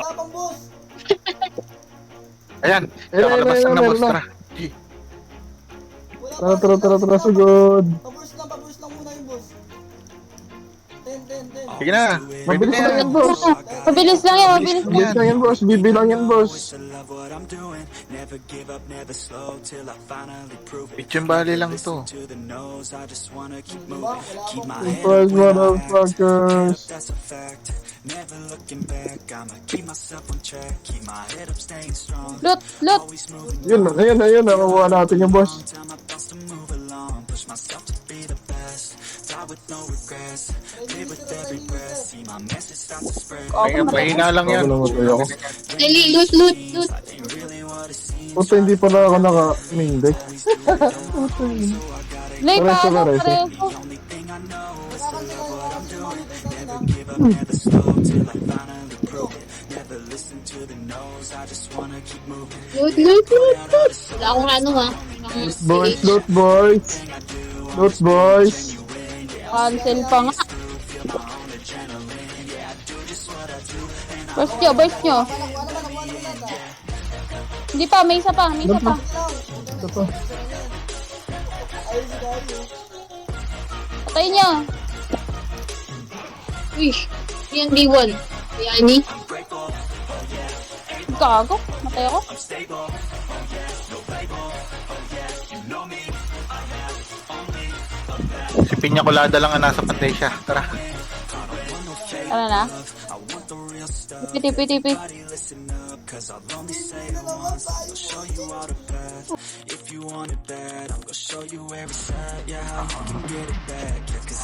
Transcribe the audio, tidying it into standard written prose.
Tapang boss! Ayan, nakalabas na boss. Tara. Wala pa. Tara, sugod. Paburst lang muna yung boss. 10. Sige na. Mabilis Pwede na lang yan, boss. Mabilis lang yan, mabilis. Mabilis lang yan, boss. Bibilang yan, boss. Pigeon Valley lang to. Diba? Wala pa. Surprise, motherfuckers. Loot. Ayun. Nakuha natin yung boss. Mahina lang yan. Bago namatay ako. Dali, loot. Puta, hindi pala ako naka-main deck. Lay pa, Pareso. pareho. Loot. Wala akong ano ha. Loot, boys. Cancel pa nga. Burst nyo. Hindi pa, may isa pa. Ito pa. Patayin nyo. Uy, yan B1. Yani. Gago, matay ako. Si Pinya Colada lang ang nasa pantay siya. Tara. Tara na. Tipi. If you want it bad, I'm gonna show you every side, yeah, how you can get it back, yeah, 'cause